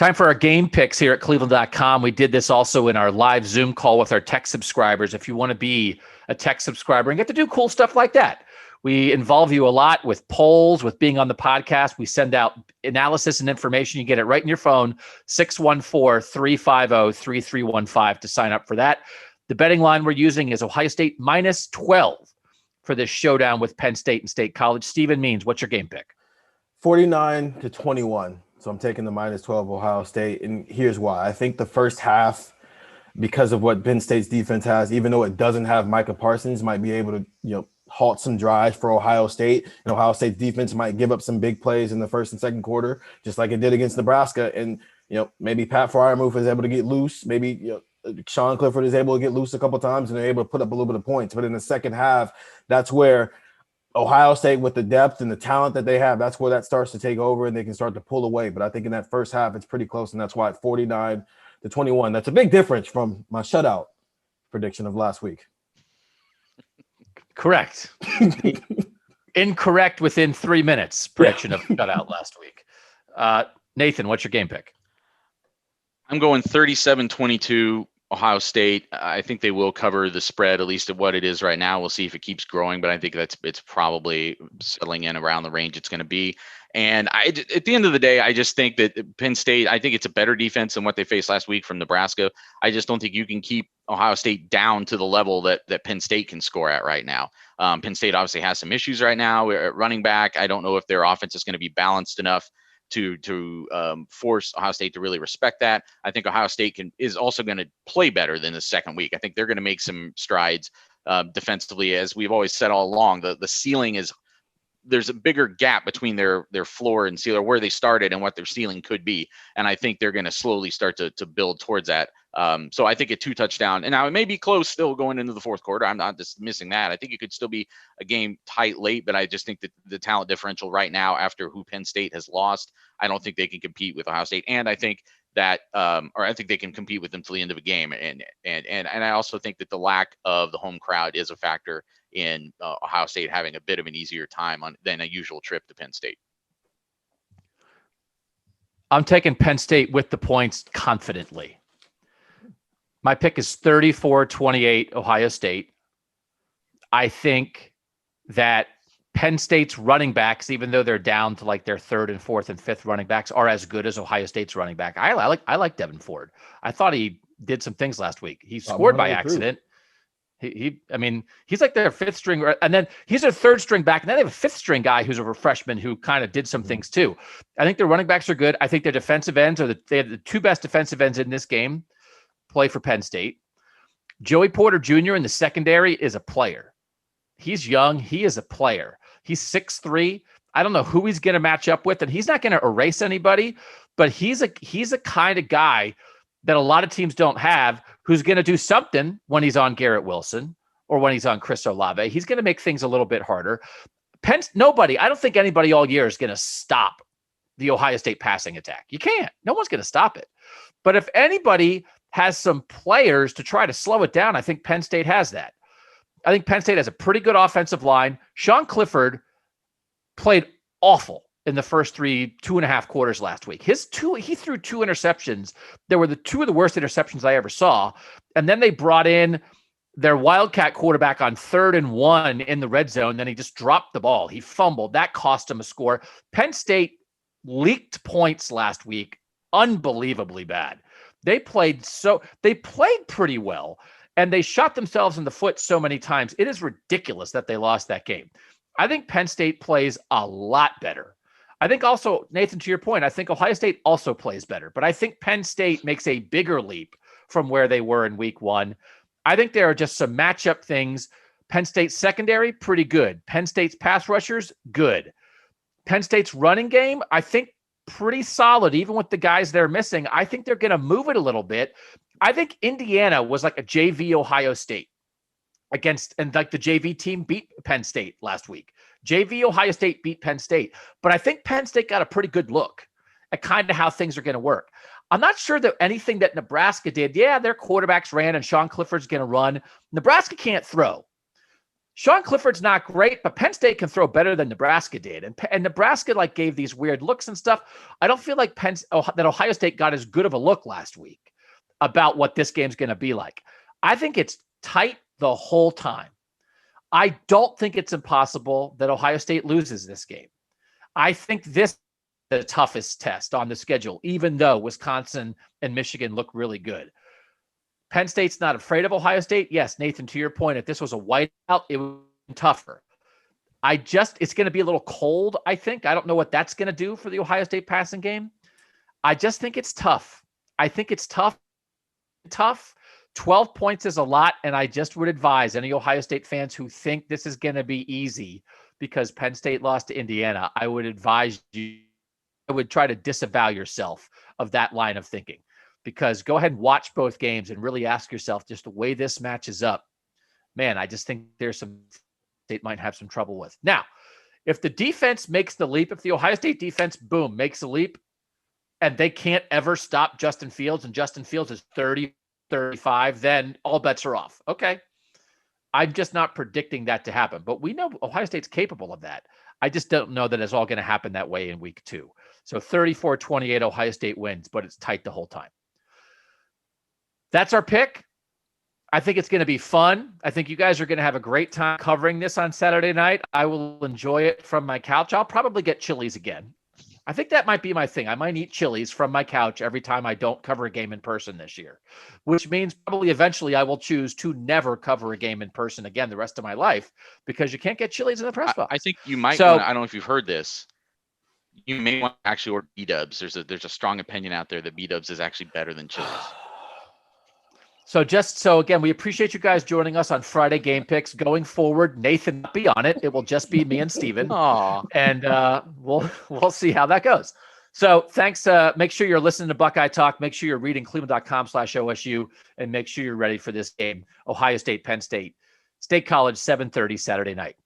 Time for our game picks here at cleveland.com. We did this also in our live Zoom call with our tech subscribers. If you want to be a tech subscriber and get to do cool stuff like that, we involve you a lot with polls, with being on the podcast. We send out analysis and information. You get it right in your phone, 614-350-3315 to sign up for that. The betting line we're using is Ohio State minus 12 for this showdown with Penn State and State College. Stephen Means, what's your game pick? 49-21. So I'm taking the minus 12 Ohio State, and here's why. I think the first half, because of what Penn State's defense has, even though it doesn't have Micah Parsons, might be able to, halt some drives for Ohio State. And Ohio State's defense might give up some big plays in the first and second quarter, just like it did against Nebraska. And, maybe Pat Fryermuth is able to get loose. Maybe, Sean Clifford is able to get loose a couple of times and they're able to put up a little bit of points. But in the second half, that's where Ohio State, with the depth and the talent that they have, that's where that starts to take over and they can start to pull away. But I think in that first half, it's pretty close, and that's why at 49-21. That's a big difference from my shutout prediction of last week. Correct. Incorrect within 3 minutes prediction of shutout last week. Nathan, what's your game pick? I'm going 37-22. Ohio State. I think they will cover the spread, at least at what it is right now. We'll see if it keeps growing, but I think it's probably settling in around the range it's going to be. And at the end of the day, I just think that Penn State, I think it's a better defense than what they faced last week from Nebraska. I just don't think you can keep Ohio State down to the level that Penn State can score at right now. Penn State obviously has some issues right now at running back. I don't know if their offense is going to be balanced enough to force Ohio State to really respect that. I think Ohio State is also going to play better than the second week. I think they're going to make some strides defensively. As we've always said all along, the ceiling is, there's a bigger gap between their floor and ceiling, where they started and what their ceiling could be. And I think they're going to slowly start to build towards that. So I think a 2-touchdown, and now it may be close still going into the fourth quarter. I'm not dismissing that. I think it could still be a game tight late, but I just think that the talent differential right now, after who Penn State has lost, I don't think they can compete with Ohio State. And I think that, or I think they can compete with them till the end of a game. And I also think that the lack of the home crowd is a factor in Ohio State having a bit of an easier time than a usual trip to Penn State. I'm taking Penn State with the points confidently. My pick is 34-28 Ohio State. I think that Penn State's running backs, even though they're down to like their third and fourth and fifth running backs, are as good as Ohio State's running back. I like Devin Ford. I thought he did some things last week. He scored by accident. He's like their fifth string, and then he's their third string back, and then they have a fifth string guy who's a freshman who kind of did some things too. I think their running backs are good. I think their defensive ends they have the two best defensive ends in this game play for Penn State. Joey Porter Jr. in the secondary is a player. He's young. He is a player. He's 6'3". I don't know who he's going to match up with, and he's not going to erase anybody, but he's a kind of guy that a lot of teams don't have, who's going to do something when he's on Garrett Wilson or when he's on Chris Olave. He's going to make things a little bit harder. I don't think anybody all year is going to stop the Ohio State passing attack. You can't. No one's going to stop it. But if anybody has some players to try to slow it down, I think Penn State has that. I think Penn State has a pretty good offensive line. Sean Clifford played awful in the first 2.5 quarters last week. He threw 2 interceptions. They were the 2 of the worst interceptions I ever saw. And then they brought in their Wildcat quarterback on 3rd and 1 in the red zone. Then he just dropped the ball. He fumbled. That cost him a score. Penn State leaked points last week. Unbelievably bad. They played pretty well, and they shot themselves in the foot so many times. It is ridiculous that they lost that game. I think Penn State plays a lot better. I think also, Nathan, to your point, I think Ohio State also plays better, but I think Penn State makes a bigger leap from where they were in week 1. I think there are just some matchup things. Penn State's secondary, pretty good. Penn State's pass rushers, good. Penn State's running game, I think pretty solid, even with the guys they're missing. I think they're going to move it a little bit. I think Indiana was like a JV Ohio State and like the JV team beat Penn State last week. JV Ohio State beat Penn State, but I think Penn State got a pretty good look at kind of how things are going to work. I'm not sure that anything that Nebraska did, their quarterbacks ran and Sean Clifford's going to run. Nebraska can't throw. Sean Clifford's not great, but Penn State can throw better than Nebraska did. And Nebraska like gave these weird looks and stuff. I don't feel like that Ohio State got as good of a look last week about what this game's going to be like. I think it's tight the whole time. I don't think it's impossible that Ohio State loses this game. I think this is the toughest test on the schedule, even though Wisconsin and Michigan look really good. Penn State's not afraid of Ohio State. Yes, Nathan, to your point, if this was a whiteout, it would be tougher. It's going to be a little cold, I think. I don't know what that's going to do for the Ohio State passing game. I just think it's tough. I think it's tough. 12 points is a lot, and I just would advise any Ohio State fans who think this is going to be easy because Penn State lost to Indiana, I would advise you, I would try to disavow yourself of that line of thinking. Because go ahead and watch both games and really ask yourself just the way this matches up. Man, I just think there's some State might have some trouble with. Now, if the defense makes the leap, if the Ohio State defense, boom, makes a leap, and they can't ever stop Justin Fields, and Justin Fields is 30, 35, then all bets are off. Okay. I'm just not predicting that to happen. But we know Ohio State's capable of that. I just don't know that it's all going to happen that way in week 2. So 34-28, Ohio State wins, but it's tight the whole time. That's our pick. I think it's going to be fun. I think you guys are going to have a great time covering this on Saturday night. I will enjoy it from my couch. I'll probably get Chili's again. I think that might be my thing. I might eat Chili's from my couch every time I don't cover a game in person this year, which means probably eventually I will choose to never cover a game in person again the rest of my life because you can't get Chili's in the press box. I think you might want to, I don't know if you've heard this. You may want to actually order B-dubs. There's a strong opinion out there that B-dubs is actually better than Chili's. So again, we appreciate you guys joining us on Friday Game Picks. Going forward, Nathan will be on it. It will just be me and Steven. Aww. And we'll see how that goes. So thanks. Make sure you're listening to Buckeye Talk. Make sure you're reading cleveland.com/OSU, and make sure you're ready for this game. Ohio State, Penn State, State College, 7:30 Saturday night.